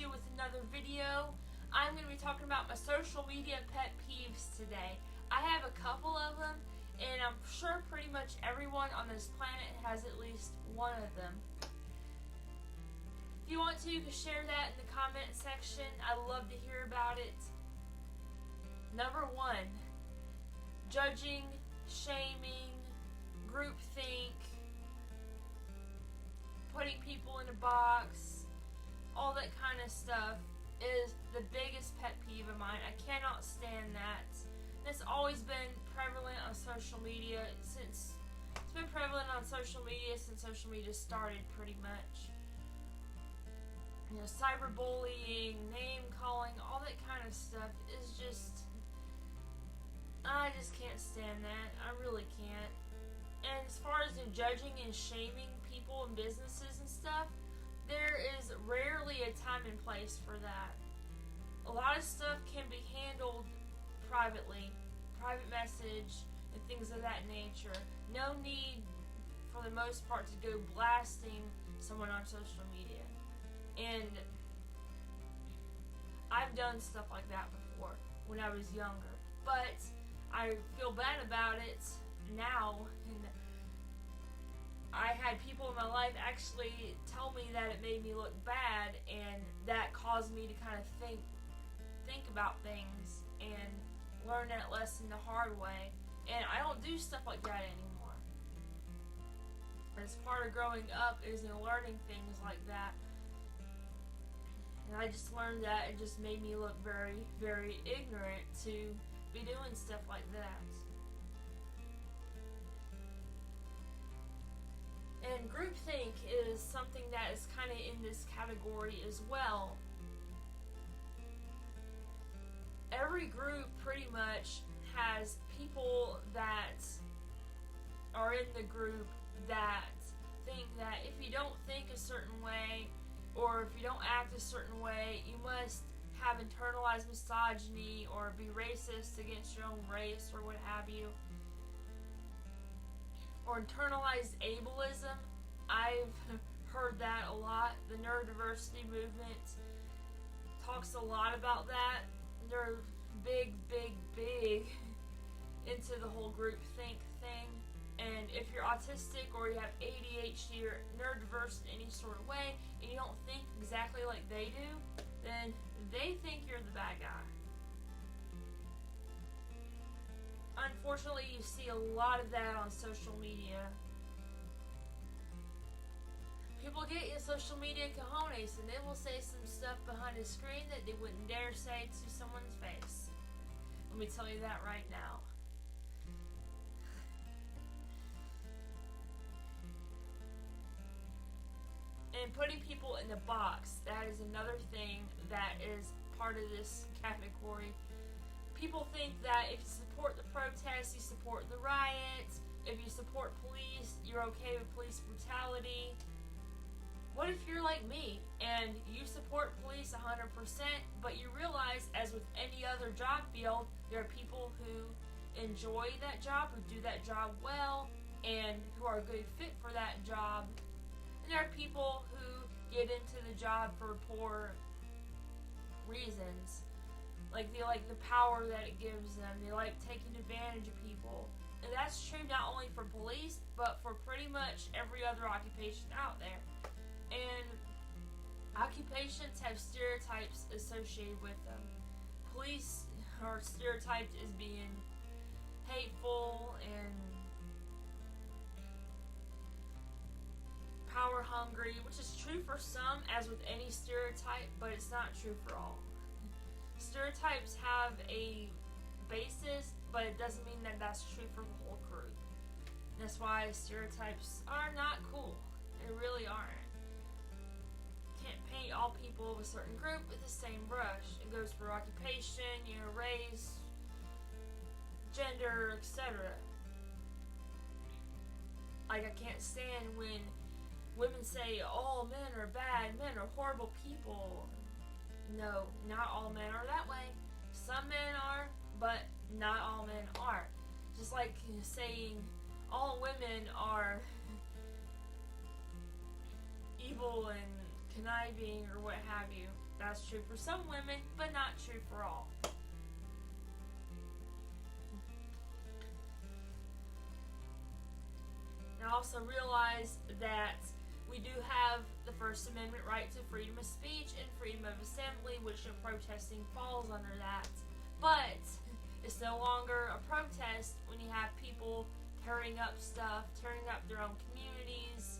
you with another video. I'm going to be talking about my social media pet peeves today. I have a couple of them, and I'm sure pretty much everyone on this planet has at least one of them. If you want to, you can share that in the comment section. I'd love to hear about it. Number 1, judging, shaming, groupthink, putting people in a box, all that kind of stuff is the biggest pet peeve of mine. I cannot stand that. It's always been prevalent on social media since social media started, pretty much. You know, cyberbullying, name calling, all that kind of stuff is just, I just can't stand that. I really can't. And as far as judging and shaming people and businesses and stuff, there is rarely a time and place for that. A lot of stuff can be handled privately, private message, and things of that nature. No need, for the most part, to go blasting someone on social media. And I've done stuff like that before when I was younger. But I feel bad about it now, and I had people in my life actually tell me that it made me look bad, and that caused me to kind of think about things and learn that lesson the hard way. And I don't do stuff like that anymore. As part of growing up is learning things like that. And I just learned that it just made me look very, very ignorant to be doing stuff like that. And groupthink is something that is kind of in this category as well. Every group pretty much has people that are in the group that think that if you don't think a certain way, or if you don't act a certain way, you must have internalized misogyny or be racist against your own race or what have you. Or internalized ableism. I've heard that a lot. The neurodiversity movement talks a lot about that. They're big into the whole groupthink thing. And if you're autistic or you have ADHD or neurodiverse in any sort of way, and you don't think exactly like they do, then they think you're the bad guy. Unfortunately, you see a lot of that on social media. People get in social media cojones, and they will say some stuff behind a screen that they wouldn't dare say to someone's face. Let me tell you that right now. And putting people in the box, that is another thing that is part of this category. People think that if you support the protests, you support the riots. If you support police, you're okay with police brutality. What if you're like me and you support police 100%, but you realize, as with any other job field, there are people who enjoy that job, who do that job well, and who are a good fit for that job. And there are people who get into the job for poor reasons. Like, they like the power that it gives them. They like taking advantage of people. And that's true not only for police, but for pretty much every other occupation out there. And occupations have stereotypes associated with them. Police are stereotyped as being hateful and power hungry, which is true for some, as with any stereotype, but it's not true for all. Stereotypes have a basis, but it doesn't mean that that's true for the whole group. That's why stereotypes are not cool. They really aren't. You can't paint all people of a certain group with the same brush. It goes for occupation, race, gender, etc. Like, I can't stand when women say all men are bad, men are horrible people. No, not all men are that way. Some men are, but not all men are. Just like saying all women are evil and conniving or what have you. That's true for some women, but not true for all. And also realize that we do have the First Amendment right to freedom of speech and freedom of assembly, which protesting falls under that. But it's no longer a protest when you have people tearing up stuff, tearing up their own communities,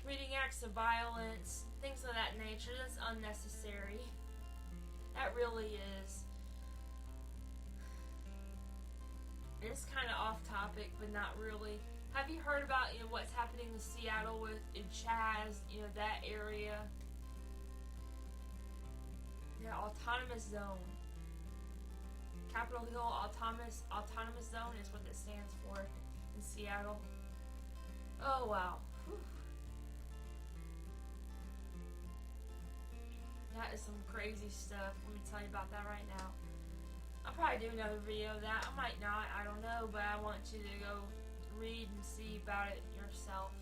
committing acts of violence, things of that nature. That's unnecessary. That really is. It's kind of off topic, but not really. Have you heard about what's happening in Seattle with Chaz, that area? Yeah, autonomous zone. Capitol Hill autonomous zone is what it stands for in Seattle. Oh wow. Whew. That is some crazy stuff. Let me tell you about that right now. I'll probably do another video of that. I might not. I don't know. But I want you to go read and see about it yourself.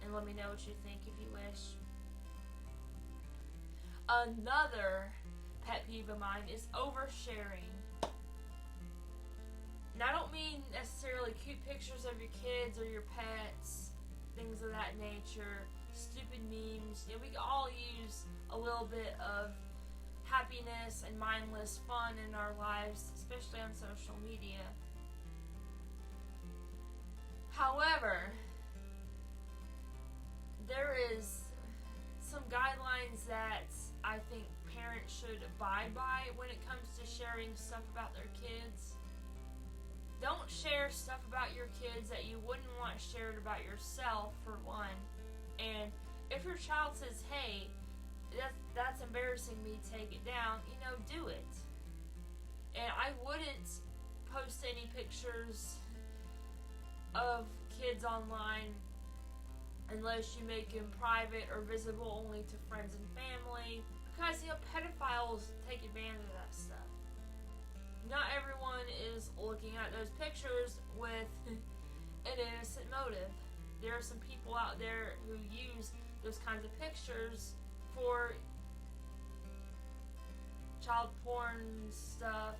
And let me know what you think if you wish. Another pet peeve of mine is oversharing. And I don't mean necessarily cute pictures of your kids or your pets. Things of that nature. Stupid memes. We all use a little bit of happiness and mindless fun in our lives, especially on social media. However, there is some guidelines that I think parents should abide by when it comes to sharing stuff about their kids. Don't share stuff about your kids that you wouldn't want shared about yourself, for one. And if your child says, hey, that's embarrassing me, take it down, do it. And I wouldn't post any pictures of kids online unless you make them private or visible only to friends and family, because pedophiles take advantage of that stuff. Not everyone is looking at those pictures with an innocent motive. There are some people out there who use those kinds of pictures for child porn stuff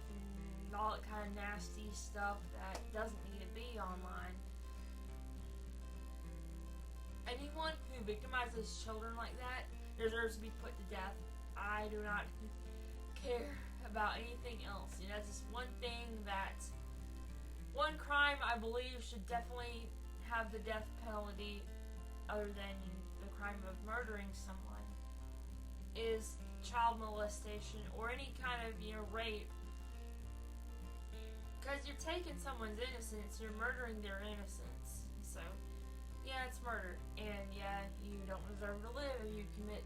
and all that kind of nasty stuff that doesn't need to be online. Anyone who victimizes children like that deserves to be put to death. I do not care about anything else. That's just one crime I believe should definitely have the death penalty, other than the crime of murdering someone, is child molestation or any kind of rape. Because you're taking someone's innocence, you're murdering their innocence. So yeah, it's murder, and yeah, you don't deserve to live if you commit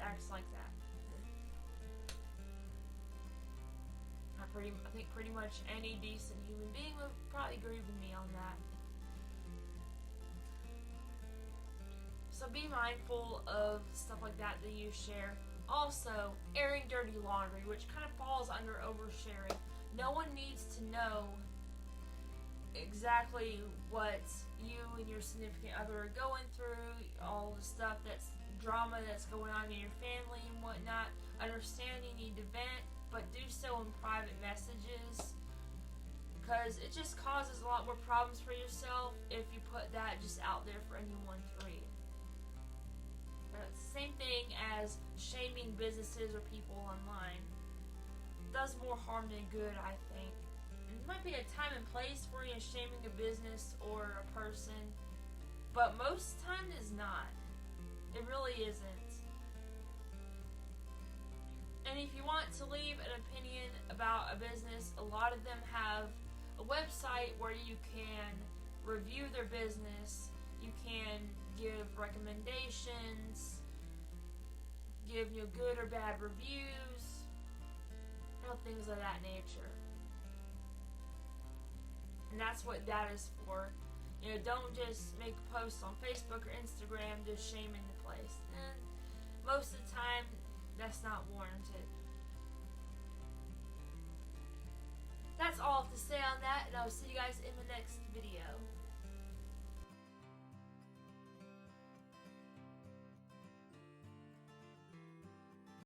acts like that. I think pretty much any decent human being would probably agree with me on that. So be mindful of stuff like that you share. Also, airing dirty laundry, which kind of falls under oversharing. No one needs to know exactly what you and your significant other are going through, all the stuff drama that's going on in your family and whatnot. Understand you need to vent, but do so in private messages, because it just causes a lot more problems for yourself if you put that just out there for anyone to read. It's the same thing as shaming businesses or people online. It does more harm than good, I think. And there might be a time and place for shaming a business or a person, but most of the time it's not. It really isn't. And if you want to leave an opinion about a business, a lot of them have a website where you can review their business, you can give recommendations, give good or bad reviews, things of that nature. And that's what that is for. Don't just make a post on Facebook or Instagram just shaming the place. And most of the time, that's not warranted. That's all I have to say on that, and I'll see you guys in the next video.